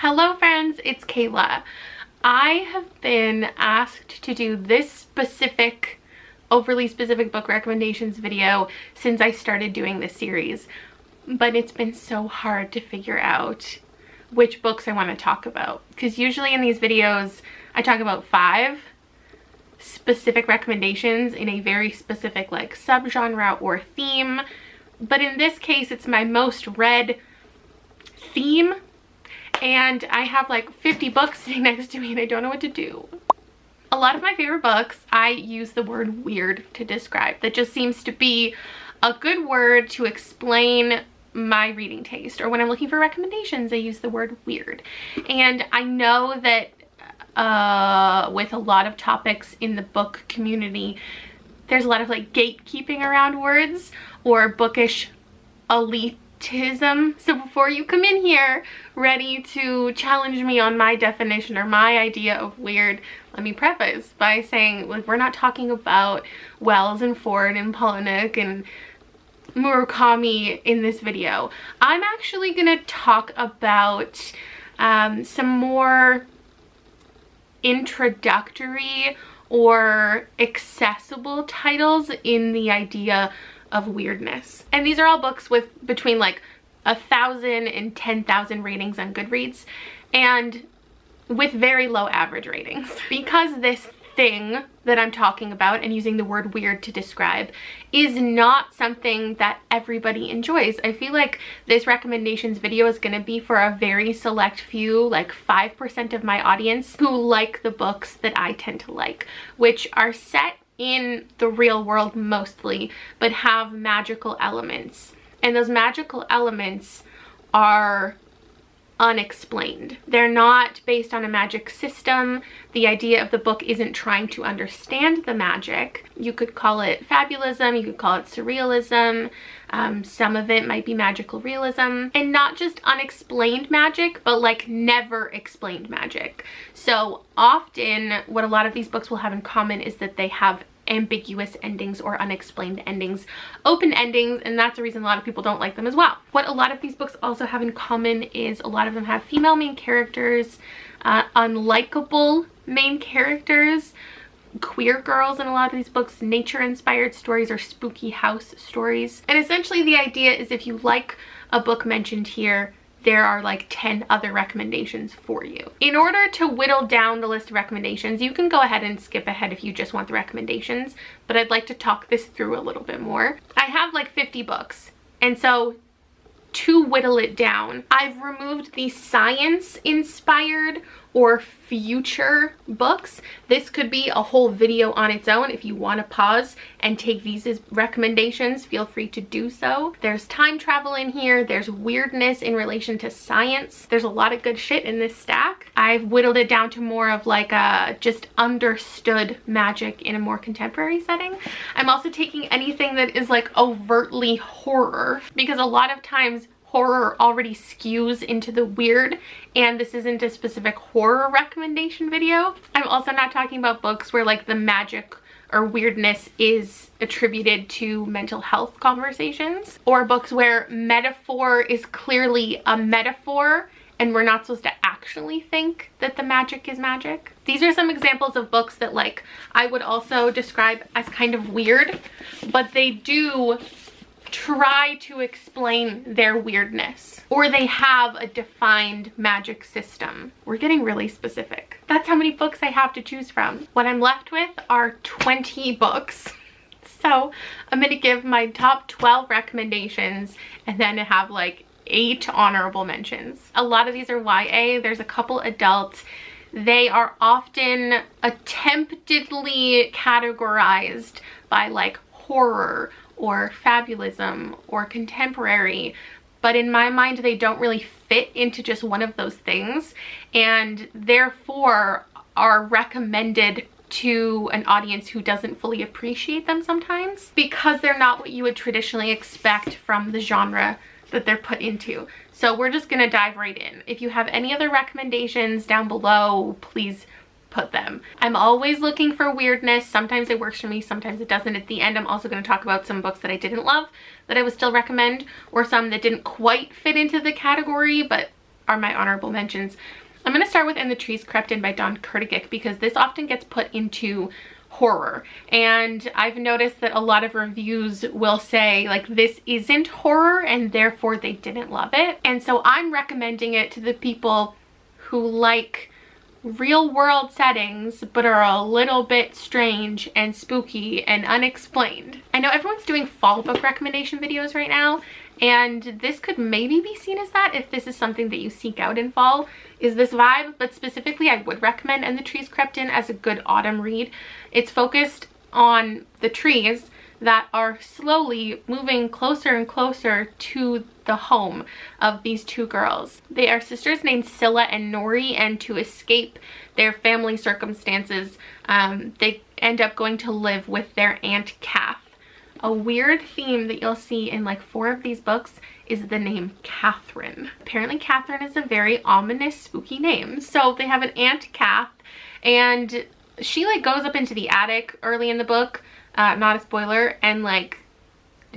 Hello friends, it's Kayla. I have been asked to do this overly specific book recommendations video since I started doing this series, but it's been so hard to figure out which books I want to talk about, because usually in these videos I talk about 5 specific recommendations in a very specific like subgenre or theme, but in this case it's my most read theme. And I have like 50 books sitting next to me and I don't know what to do. A lot of my favorite books, I use the word weird to describe. That just seems to be a good word to explain my reading taste. Or when I'm looking for recommendations, I use the word weird. And I know that with a lot of topics in the book community, there's a lot of like gatekeeping around words or bookish elitism. So before you come in here ready to challenge me on my definition or my idea of weird, let me preface by saying, like, we're not talking about Wells and Ford and Polnick and Murakami in this video. I'm actually gonna talk about some more introductory or accessible titles in the idea of weirdness. And these are all books with between like 1,000 and 10,000 ratings on Goodreads and with very low average ratings. Because this thing that I'm talking about and using the word weird to describe is not something that everybody enjoys. I feel like this recommendations video is going to be for a very select few, like 5% of my audience who like the books that I tend to like, which are set in the real world mostly, but have magical elements. And those magical elements are unexplained. They're not based on a magic system. The idea of the book isn't trying to understand the magic. You could call it fabulism, you could call it surrealism. Some of it might be magical realism, and not just unexplained magic, but like never explained magic. So often what a lot of these books will have in common is that they have ambiguous endings or unexplained endings, open endings, and that's the reason a lot of people don't like them as well. What a lot of these books also have in common is a lot of them have female main characters, unlikable main characters, queer girls in a lot of these books, nature-inspired stories, or spooky house stories. And essentially the idea is if you like a book mentioned here, there are like 10 other recommendations for you. In order to whittle down the list of recommendations, you can go ahead and skip ahead if you just want the recommendations, but I'd like to talk this through a little bit more. I have like 50 books, and so to whittle it down, I've removed the science-inspired or future books. This could be a whole video on its own. If you want to pause and take these as recommendations, feel free to do so. There's time travel in here. There's weirdness in relation to science. There's a lot of good shit in this stack. I've whittled it down to more of like a just understood magic in a more contemporary setting. I'm also taking anything that is like overtly horror, because a lot of times horror already skews into the weird, and this isn't a specific horror recommendation video. I'm also not talking about books where like the magic or weirdness is attributed to mental health conversations, or books where metaphor is clearly a metaphor and we're not supposed to actually think that the magic is magic. These are some examples of books that like I would also describe as kind of weird, but they do try to explain their weirdness, or they have a defined magic system. We're getting really specific. That's how many books I have to choose from. What I'm left with are 20 books. So I'm gonna give my top 12 recommendations and then have like 8 honorable mentions. A lot of these are YA. There's a couple adults. They are often attemptedly categorized by like horror or fabulism or contemporary, but in my mind they don't really fit into just one of those things, and therefore are recommended to an audience who doesn't fully appreciate them sometimes, because they're not what you would traditionally expect from the genre that they're put into. So we're just gonna dive right in. If you have any other recommendations down below, please put them. I'm always looking for weirdness. Sometimes it works for me, sometimes it doesn't. At the end, I'm also going to talk about some books that I didn't love that I would still recommend, or some that didn't quite fit into the category but are my honorable mentions. I'm going to start with And the Trees Crept In by Dawn Kurtagik, because this often gets put into horror, and I've noticed that a lot of reviews will say like this isn't horror and therefore they didn't love it. And so I'm recommending it to the people who like real world settings but are a little bit strange and spooky and unexplained. I know everyone's doing fall book recommendation videos right now, and this could maybe be seen as that if this is something that you seek out in fall, is this vibe. But specifically, I would recommend And the Trees Crept In as a good autumn read. It's focused on the trees that are slowly moving closer and closer to the home of these two girls. They are sisters named Scylla and Nori, and to escape their family circumstances, they end up going to live with their Aunt Kath. A weird theme that you'll see in like 4 of these books is the name Catherine. Apparently Catherine is a very ominous, spooky name. So they have an Aunt Kath, and she like goes up into the attic early in the book, not a spoiler, and like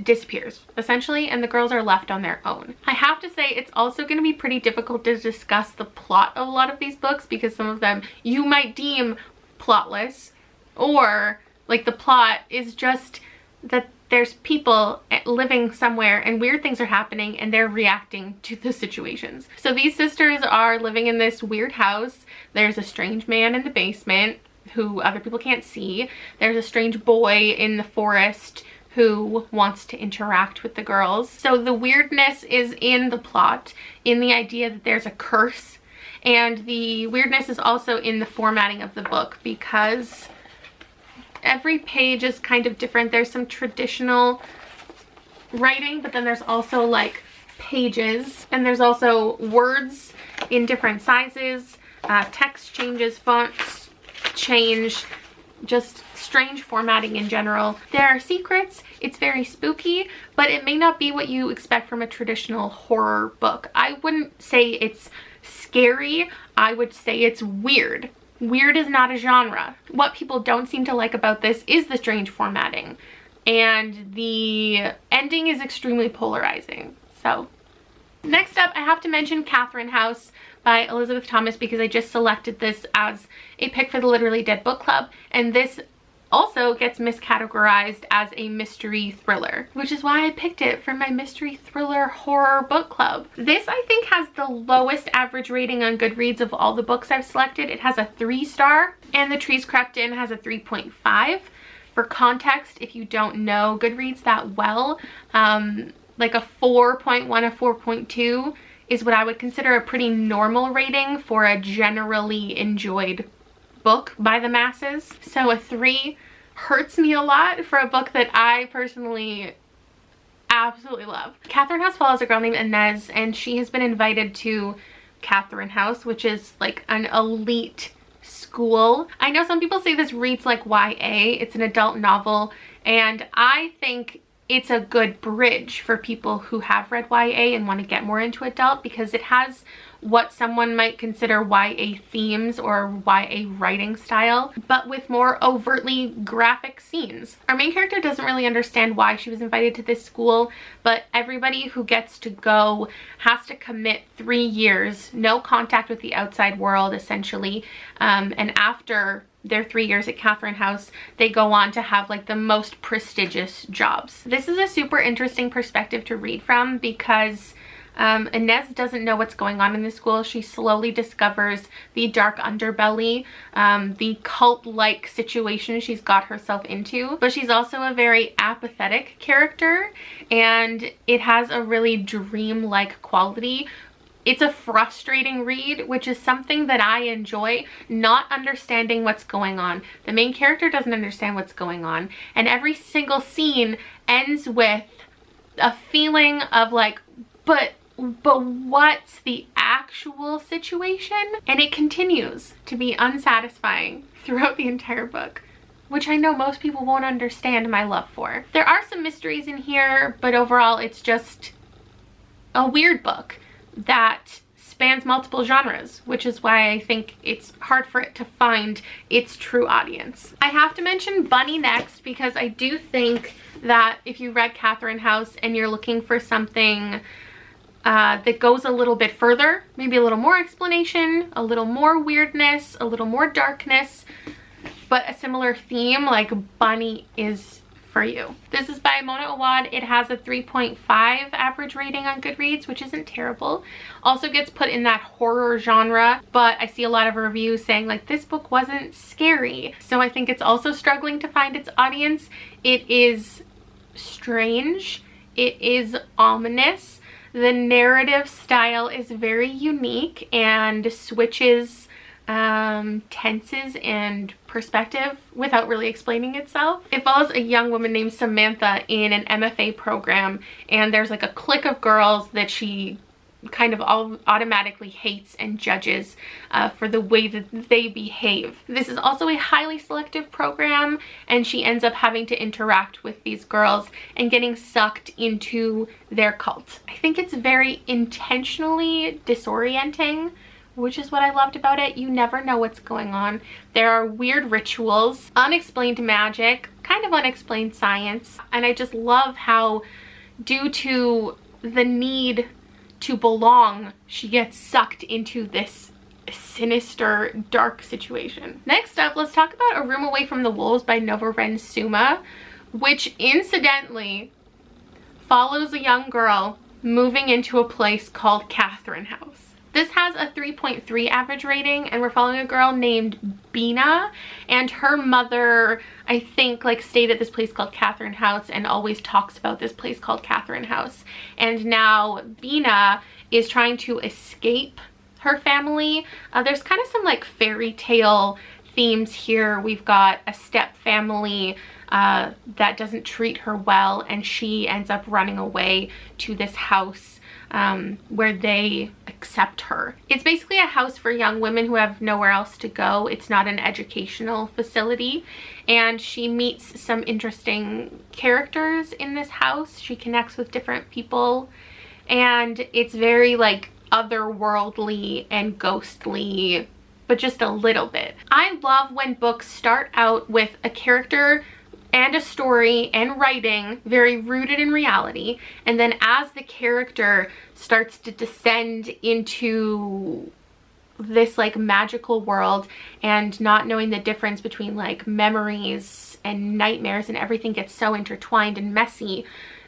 disappears essentially, and the girls are left on their own. I have to say it's also going to be pretty difficult to discuss the plot of a lot of these books, because some of them you might deem plotless, or like the plot is just that there's people living somewhere and weird things are happening and they're reacting to the situations. So these sisters are living in this weird house. There's a strange man in the basement who other people can't see. There's a strange boy in the forest who wants to interact with the girls. So the weirdness is in the plot, in the idea that there's a curse, and the weirdness is also in the formatting of the book, because every page is kind of different. There's some traditional writing, but then there's also like pages, and there's also words in different sizes, text changes, fonts change, just strange formatting in general. There are secrets. It's very spooky, but it may not be what you expect from a traditional horror book. I wouldn't say it's scary. I would say it's weird. Weird is not a genre. What people don't seem to like about this is the strange formatting, and the ending is extremely polarizing. So next up, I have to mention Catherine House by Elizabeth Thomas, because I just selected this as a pick for the Literally Dead book club, and this also gets miscategorized as a mystery thriller, which is why I picked it for my mystery thriller horror book club. This, I think, has the lowest average rating on Goodreads of all the books I've selected. It has a 3-star, and The Trees Crept In has a 3.5. For context, if you don't know Goodreads that well, like a 4.1, a 4.2 is what I would consider a pretty normal rating for a generally enjoyed book by the masses. So a 3 hurts me a lot for a book that I personally absolutely love. Catherine House follows a girl named Inez, and she has been invited to Catherine House, which is like an elite school. I know some people say this reads like YA. It's an adult novel, and I think it's a good bridge for people who have read YA and want to get more into adult, because it has what someone might consider YA themes or YA writing style, but with more overtly graphic scenes. Our main character doesn't really understand why she was invited to this school, but everybody who gets to go has to commit 3 years, no contact with the outside world essentially, and after their 3 years at Catherine House, they go on to have like the most prestigious jobs. This is a super interesting perspective to read from, because Inez doesn't know what's going on in the school. She slowly discovers the dark underbelly, the cult-like situation she's got herself into, but she's also a very apathetic character, and it has a really dream-like quality. It's a frustrating read, which is something that I enjoy, not understanding what's going on. The main character doesn't understand what's going on, and every single scene ends with a feeling of like, but what's the actual situation? And it continues to be unsatisfying throughout the entire book, which I know most people won't understand my love for. There are some mysteries in here, but overall it's just a weird book that spans multiple genres, which is why I think it's hard for it to find its true audience. I have to mention Bunny next, because I do think that if you read Catherine House and you're looking for something that goes a little bit further, maybe a little more explanation, a little more weirdness, a little more darkness, but a similar theme like Bunny is for you. This is by Mona Awad. It has a 3.5 average rating on Goodreads, which isn't terrible. Also gets put in that horror genre, but I see a lot of reviews saying like this book wasn't scary. So I think it's also struggling to find its audience. It is strange. It is ominous. The narrative style is very unique and switches tenses and perspective without really explaining itself. It follows a young woman named Samantha in an MFA program, and there's like a clique of girls that she kind of automatically hates and judges for the way that they behave. This is also a highly selective program, and she ends up having to interact with these girls and getting sucked into their cult. I think it's very intentionally disorienting, which is what I loved about it. You never know what's going on. There are weird rituals, unexplained magic, kind of unexplained science, and I just love how, due to the need to belong, she gets sucked into this sinister, dark situation. Next up, let's talk about A Room Away from the Wolves by Nova Ren Suma, which incidentally follows a young girl moving into a place called Catherine House. This has a 3.3 average rating, and we're following a girl named Bina, and her mother, I think, like stayed at this place called Catherine House and always talks about this place called Catherine House. And now Bina is trying to escape her family. There's kind of some like fairy tale themes here. We've got a step family that doesn't treat her well, and she ends up running away to this house where they accept her. It's basically a house for young women who have nowhere else to go. It's not an educational facility, and she meets some interesting characters in this house. She connects with different people, and it's very like otherworldly and ghostly, but just a little bit. I love when books start out with a character and a story and writing very rooted in reality, and then as the character starts to descend into this like magical world and not knowing the difference between like memories and nightmares, and everything gets so intertwined and messy,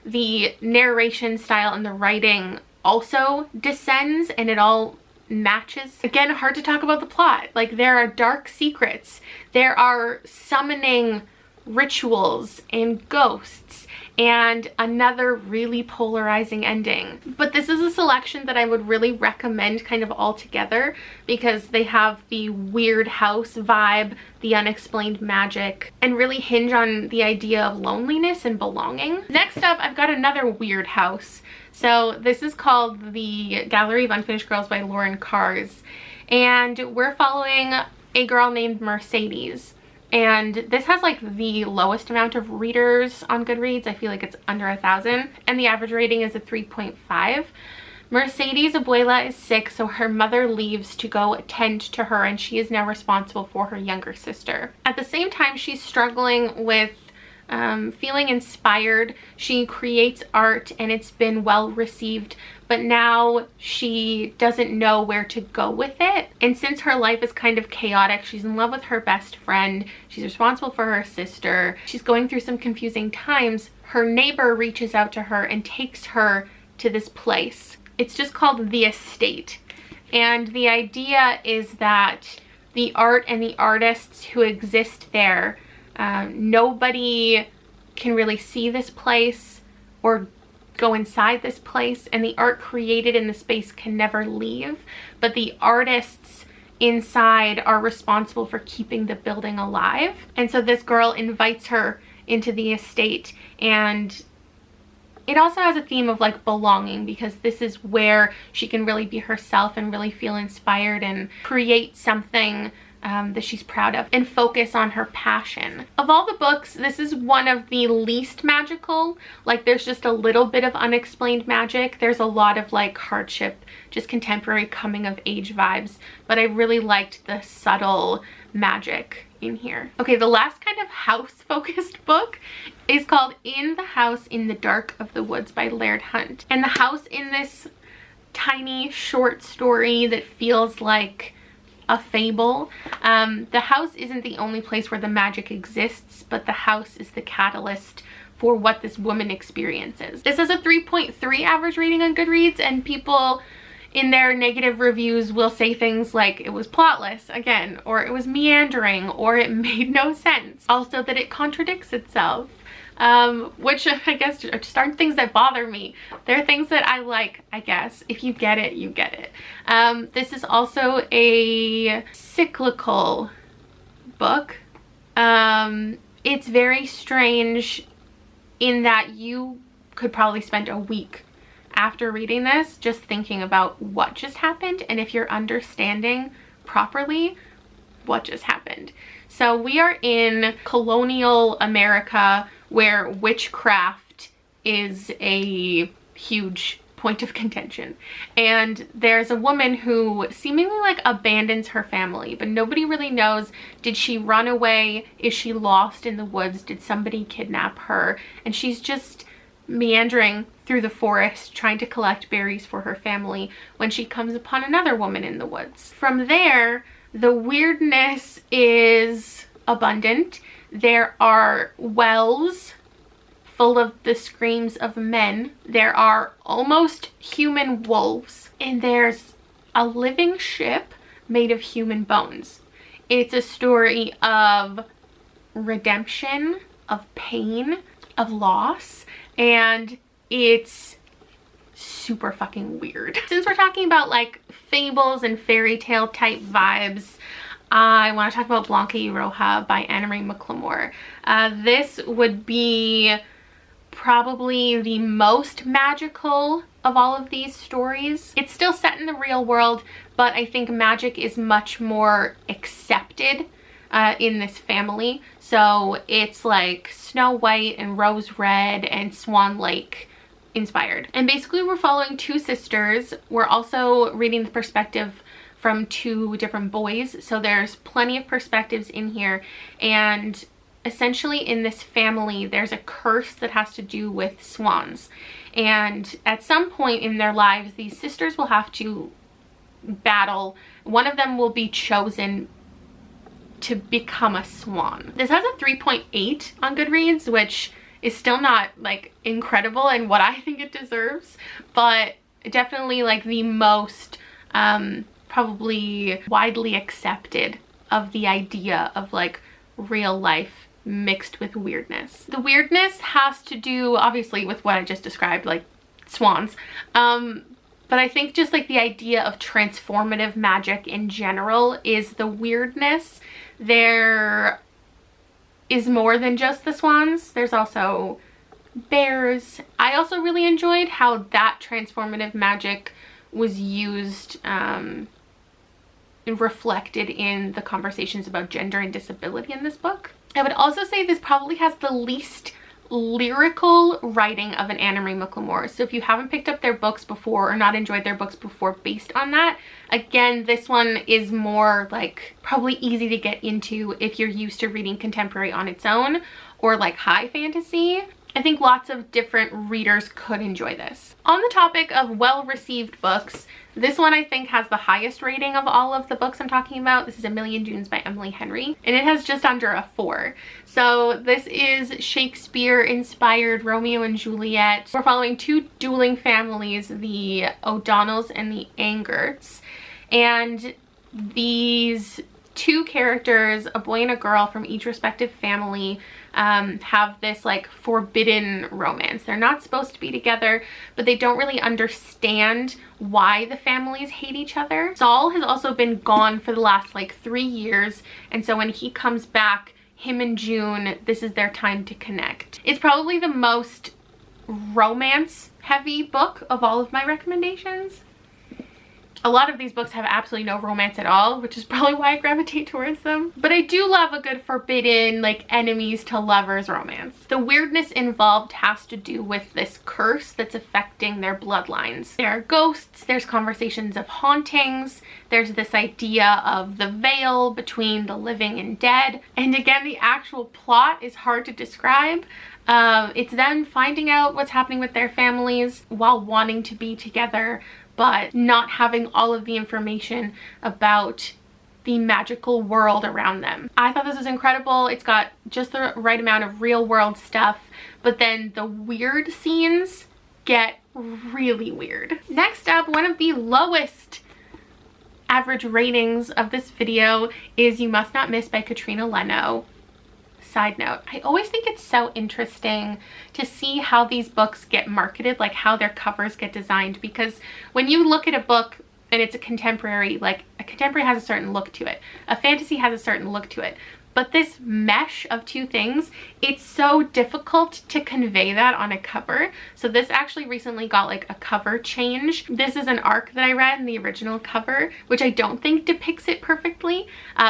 the narration style and the writing also descends and it all matches. Again, hard to talk about the plot. Like, there are dark secrets, there are summoning rituals and ghosts, and another really polarizing ending. But this is a selection that I would really recommend kind of all together, because they have the weird house vibe, the unexplained magic, and really hinge on the idea of loneliness and belonging. Next up, I've got another weird house. So this is called The Gallery of Unfinished Girls by Lauren Kars, and we're following a girl named Mercedes. And this has like the lowest amount of readers on Goodreads. I feel like it's under 1,000, and the average rating is a 3.5. Mercedes' abuela is sick, so her mother leaves to go attend to her, and she is now responsible for her younger sister. At the same time, she's struggling with feeling inspired. She creates art and it's been well received, but now she doesn't know where to go with it. And since her life is kind of chaotic, she's in love with her best friend, she's responsible for her sister, she's going through some confusing times, her neighbor reaches out to her and takes her to this place. It's just called The Estate, and the idea is that the art and the artists who exist there, nobody can really see this place or go inside this place, and the art created in the space can never leave, but the artists inside are responsible for keeping the building alive. And so this girl invites her into the estate, and it also has a theme of like belonging, because this is where she can really be herself and really feel inspired and create something that she's proud of and focus on her passion. Of all the books, this is one of the least magical. Like, there's just a little bit of unexplained magic. There's a lot of like hardship, just contemporary coming of age vibes, but I really liked the subtle magic in here. Okay, the last kind of house focused book is called In the House in the Dark of the Woods by Laird Hunt, and the house in this tiny short story that feels like a fable. The house isn't the only place where the magic exists, but the house is the catalyst for what this woman experiences. This has a 3.3 average rating on Goodreads, and people in their negative reviews will say things like it was plotless, again, or it was meandering, or it made no sense. Also that it contradicts itself, which I guess just aren't things that bother me. They're things that I like, I guess. If you get it, you get it. This is also a cyclical book. It's very strange in that you could probably spend a week after reading this just thinking about what just happened, and if you're understanding properly what just happened. So we are in colonial America, where witchcraft is a huge point of contention, and there's a woman who seemingly like abandons her family, but nobody really knows. Did she run away? Is she lost in the woods? Did somebody kidnap her? And she's just meandering through the forest trying to collect berries for her family when she comes upon another woman in the woods. From there, the weirdness is abundant. There are wells full of the screams of men. There are almost human wolves, and there's a living ship made of human bones. It's a story of redemption, of pain, of loss, and it's super fucking weird. Since we're talking about like fables and fairy tale type vibes, I want to talk about Blanca y Roja by Anna Marie McLemore. This would be probably the most magical of all of these stories. It's still set in the real world, but I think magic is much more accepted in this family. So it's like Snow White and Rose Red and Swan Lake inspired. And basically we're following two sisters. We're also reading the perspective from two different boys, so there's plenty of perspectives in here. And essentially in this family there's a curse that has to do with swans, and at some point in their lives these sisters will have to battle. One of them will be chosen to become a swan. This has a 3.8 on Goodreads, which is still not like incredible and what I think it deserves, but definitely like the most probably widely accepted of the idea of like real life mixed with weirdness. The weirdness has to do obviously with what I just described, like swans, but I think just like the idea of transformative magic in general is the weirdness. There is more than just the swans. There's also bears. I also really enjoyed how that transformative magic was used and reflected in the conversations about gender and disability in this book. I would also say this probably has the least lyrical writing of an Anna Marie McLemore. So if you haven't picked up their books before or not enjoyed their books before based on that, again, this one is more like probably easy to get into if you're used to reading contemporary on its own or like high fantasy. I think lots of different readers could enjoy this. On the topic of well-received books, this one I think has the highest rating of all of the books I'm talking about. This is A Million Dunes by Emily Henry, and it has just under a 4. So this is Shakespeare-inspired Romeo and Juliet. We're following two dueling families, the O'Donnells and the Angerts, and these two characters, a boy and a girl from each respective family, have this like forbidden romance. They're not supposed to be together, but they don't really understand why the families hate each other. Saul has also been gone for the last like 3 years, and so when he comes back, him and June, this is their time to connect. It's probably the most romance heavy book of all of my recommendations. A lot of these books have absolutely no romance at all, which is probably why I gravitate towards them. But I do love a good forbidden, like, enemies to lovers romance. The weirdness involved has to do with this curse that's affecting their bloodlines. There are ghosts, there's conversations of hauntings, there's this idea of the veil between the living and dead. And again, the actual plot is hard to describe. It's them finding out what's happening with their families while wanting to be together, but not having all of the information about the magical world around them. I thought this was incredible. It's got just the right amount of real world stuff, but then the weird scenes get really weird. Next up, one of the lowest average ratings of this video is You Must Not Miss by Katrina Leno. Side note, I always think it's so interesting to see how these books get marketed, like how their covers get designed, because when you look at a book and it's a contemporary, like a contemporary has a certain look to it, a fantasy has a certain look to it, but this mesh of two things, it's so difficult to convey that on a cover. So this actually recently got like a cover change. This is an arc that I read in the original cover, which I don't think depicts it perfectly.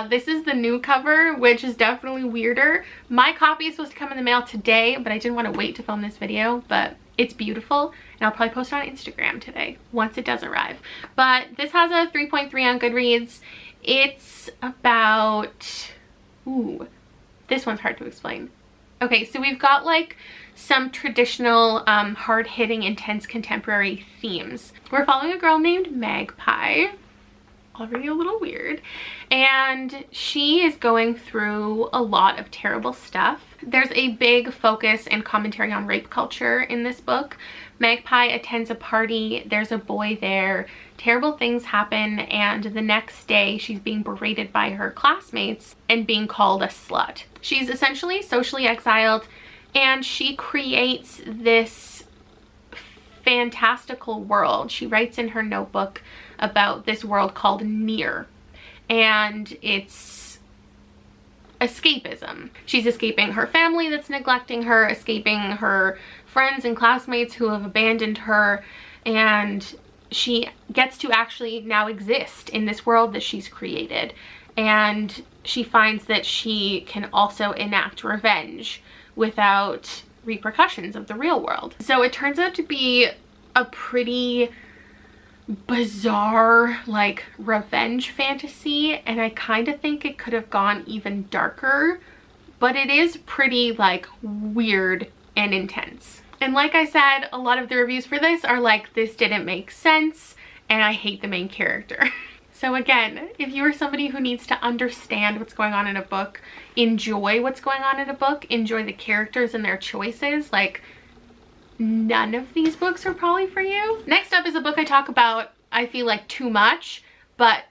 This is the new cover, which is definitely weirder. My copy is supposed to come in the mail today, but I didn't want to wait to film this video, but it's beautiful, and I'll probably post it on Instagram today once it does arrive. But this has a 3.3 on Goodreads. It's about... Ooh, this one's hard to explain. Okay, so we've got like some traditional hard-hitting, intense contemporary themes. We're following a girl named Magpie, already a little weird, and she is going through a lot of terrible stuff. There's a big focus and commentary on rape culture in this book. Magpie attends a party, there's a boy there, terrible things happen, and the next day she's being berated by her classmates and being called a slut. She's essentially socially exiled, and she creates this fantastical world. She writes in her notebook about this world called Near, and it's escapism. She's escaping her family that's neglecting her, escaping her friends and classmates who have abandoned her, and she gets to actually now exist in this world that she's created. And she finds that she can also enact revenge without repercussions of the real world. So it turns out to be a pretty bizarre like revenge fantasy, and I kind of think it could have gone even darker, but it is pretty like weird and intense. And like I said, a lot of the reviews for this are like, this didn't make sense and I hate the main character. So again, if you are somebody who needs to understand what's going on in a book, enjoy what's going on in a book, enjoy the characters and their choices, like none of these books are probably for you. Next up is a book I talk about, I feel like, too much, but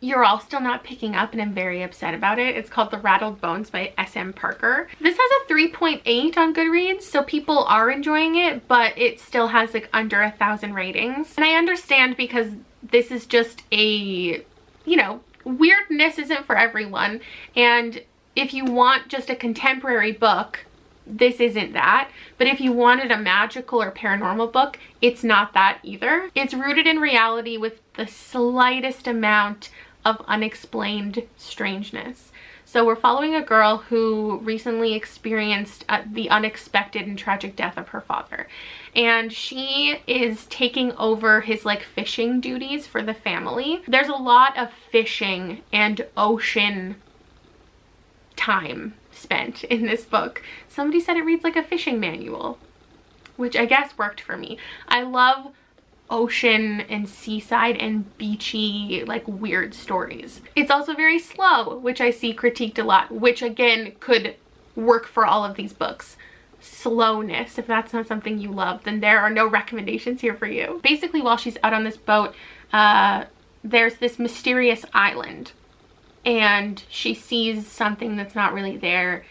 you're all still not picking up and I'm very upset about it. It's called The Rattled Bones by S.M. Parker. This has a 3.8 on Goodreads, so people are enjoying it, but it still has like under 1,000 ratings. And I understand, because this is just a, you know, weirdness isn't for everyone. And if you want just a contemporary book, this isn't that. But if you wanted a magical or paranormal book, it's not that either. It's rooted in reality with the slightest amount of unexplained strangeness. So we're following a girl who recently experienced the unexpected and tragic death of her father, and she is taking over his like fishing duties for the family. There's a lot of fishing and ocean time spent in this book. Somebody said it reads like a fishing manual, which I guess worked for me. I love ocean and seaside and beachy, like weird stories. It's also very slow, which I see critiqued a lot, which again could work for all of these books. Slowness, if that's not something you love, then there are no recommendations here for you. Basically, while she's out on this boat, there's this mysterious island, and she sees something that's not really there,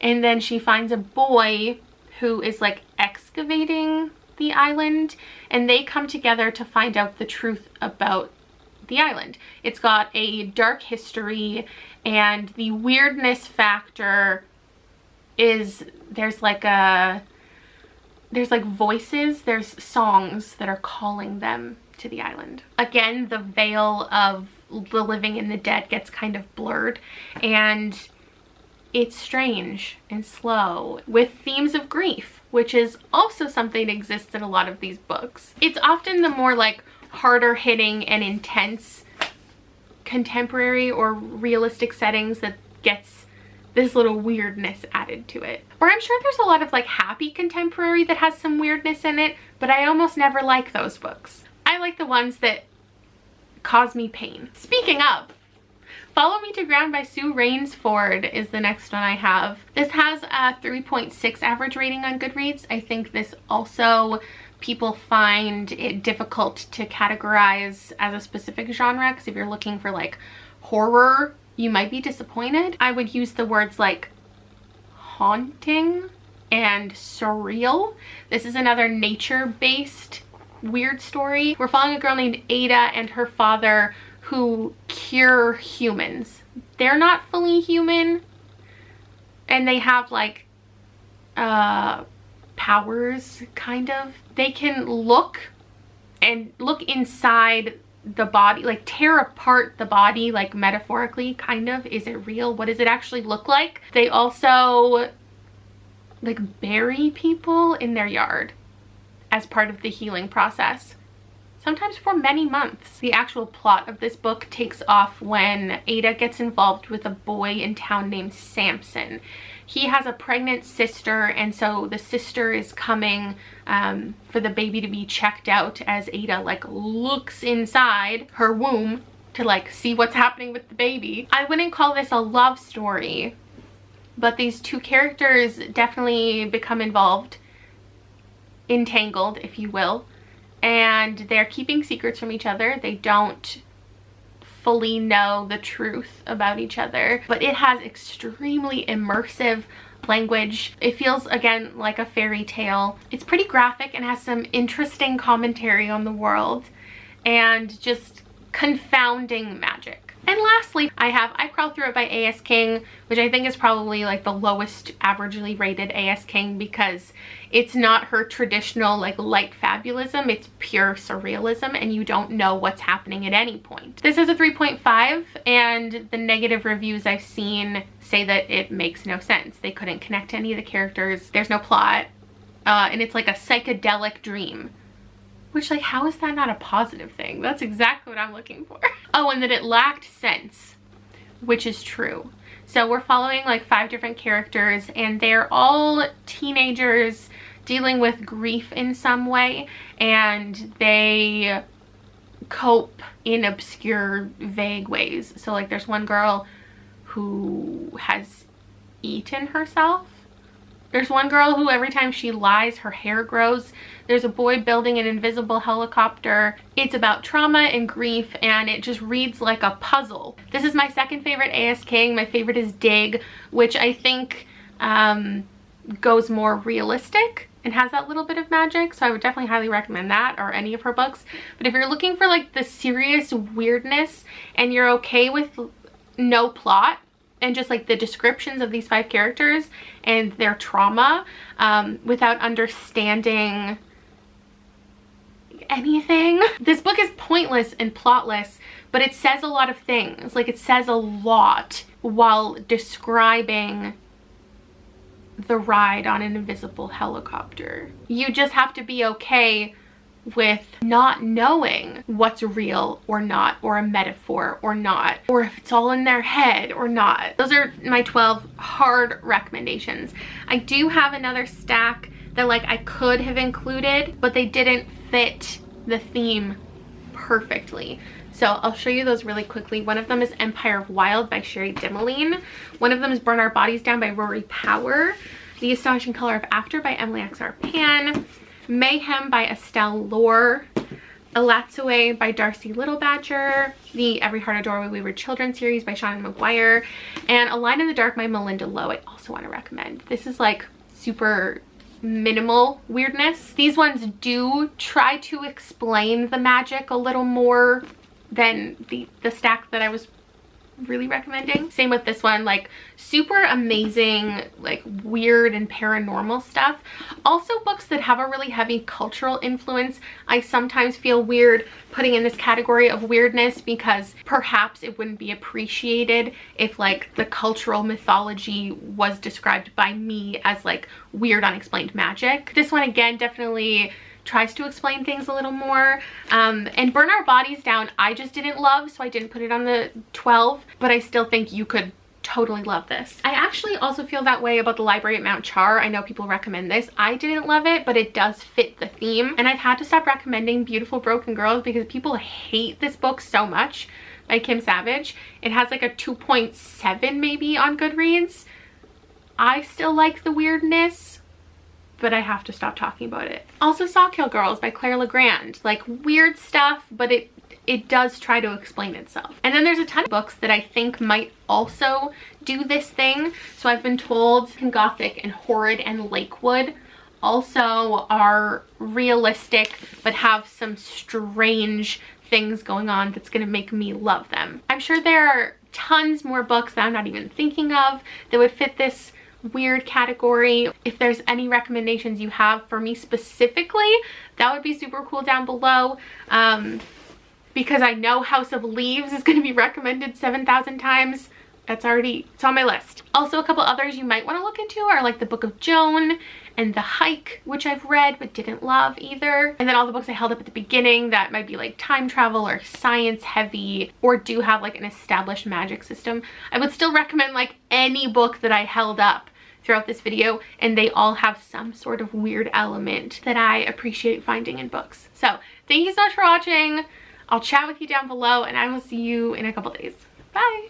and then she finds a boy who is like excavating the island, and they come together to find out the truth about the island. It's got a dark history, and the weirdness factor is there's like voices, there's songs that are calling them to the island. Again, the veil of the living and the dead gets kind of blurred, and it's strange and slow with themes of grief, which is also something that exists in a lot of these books. It's often the more like harder hitting and intense contemporary or realistic settings that gets this little weirdness added to it. Or I'm sure there's a lot of like happy contemporary that has some weirdness in it, but I almost never like those books. I I like the ones that cause me pain. Speaking of, Follow Me to Ground by Sue Rainsford is the next one I have. This has a 3.6 average rating on Goodreads. I think this also, people find it difficult to categorize as a specific genre, because if you're looking for like horror, you might be disappointed. I would use the words like haunting and surreal. This is another nature-based weird story. We're following a girl named Ada and her father who cure humans. They're not fully human, and they have like powers, kind of. They can look inside the body, like tear apart the body, like metaphorically, kind of. Is it real? What does it actually look like? They also like bury people in their yard as part of the healing process, sometimes for many months. The actual plot of this book takes off when Ada gets involved with a boy in town named Samson. He has a pregnant sister, and so the sister is coming for the baby to be checked out as Ada like looks inside her womb to like see what's happening with the baby. I wouldn't call this a love story, but these two characters definitely become involved, entangled, if you will, and they're keeping secrets from each other. They don't fully know the truth about each other, but it has extremely immersive language. It feels, again, like a fairy tale. It's pretty graphic and has some interesting commentary on the world and just confounding magic. And lastly, I Crawl Through It by A.S. King, which I think is probably like the lowest averagely rated A.S. King, because it's not her traditional like light fabulism. It's pure surrealism, and you don't know what's happening at any point. This is a 3.5, and the negative reviews I've seen say that it makes no sense. They couldn't connect to any of the characters. There's no plot, and it's like a psychedelic dream. Which, like, how is that not a positive thing? That's exactly what I'm looking for. Oh, and that it lacked sense, which is true. So we're following like 5 different characters, and they're all teenagers dealing with grief in some way, and they cope in obscure, vague ways. So like there's one girl who has eaten herself. There's one girl who every time she lies, her hair grows. There's a boy building an invisible helicopter. It's about trauma and grief, and it just reads like a puzzle. This is my second favorite A.S. King. My favorite is Dig, which I think goes more realistic and has that little bit of magic. So I would definitely highly recommend that, or any of her books. But if you're looking for like the serious weirdness and you're okay with no plot, and just like the descriptions of these 5 characters and their trauma without understanding anything. This book is pointless and plotless, but it says a lot of things. Like, it says a lot while describing the ride on an invisible helicopter. You just have to be okay with not knowing what's real or not, or a metaphor or not, or if it's all in their head or not. Those are my 12 hard recommendations. I do have another stack that like I could have included, but they didn't fit the theme perfectly. So I'll show you those really quickly. One of them is Empire of Wild by Sherry Dimeline. One of them is Burn Our Bodies Down by Rory Power. The Astonishing Color of After by Emily X.R. Pan. Mayhem by Estelle Lore. Alatsue by Darcy Littlebadger. The Every Heart a Doorway We Were Children series by Shannon McGuire. And A Line in the Dark by Melinda Lowe I also want to recommend. This is like super minimal weirdness. These ones do try to explain the magic a little more than the stack that I was really recommending. Same with this one, like super amazing, like weird and paranormal stuff. Also books that have a really heavy cultural influence. I sometimes feel weird putting in this category of weirdness, because perhaps it wouldn't be appreciated if like the cultural mythology was described by me as like weird unexplained magic. This one again definitely tries to explain things a little more. And Burn Our Bodies Down I just didn't love, so I didn't put it on the 12, but I still think you could totally love this. I actually also feel that way about The Library at Mount Char. I know people recommend this. I didn't love it, but it does fit the theme. And I've had to stop recommending Beautiful Broken Girls because people hate this book so much, by Kim Savage. It has like a 2.7 maybe on Goodreads. I still like the weirdness, but I have to stop talking about it. Also Sawkill Girls by Claire Legrand. Like weird stuff, but it does try to explain itself. And then there's a ton of books that I think might also do this thing. So I've been told Gothic and Horrid and Lakewood also are realistic, but have some strange things going on that's gonna make me love them. I'm sure there are tons more books that I'm not even thinking of that would fit this weird category. If there's any recommendations you have for me specifically, that would be super cool down below. Because I know House of Leaves is going to be recommended 7,000 times. It's on my list. Also, a couple others you might want to look into are like The Book of Joan and The Hike, which I've read but didn't love either. And then all the books I held up at the beginning that might be like time travel or science heavy or do have like an established magic system. I would still recommend like any book that I held up throughout this video, and they all have some sort of weird element that I appreciate finding in books. So thank you so much for watching. I'll chat with you down below, and I will see you in a couple days. Bye!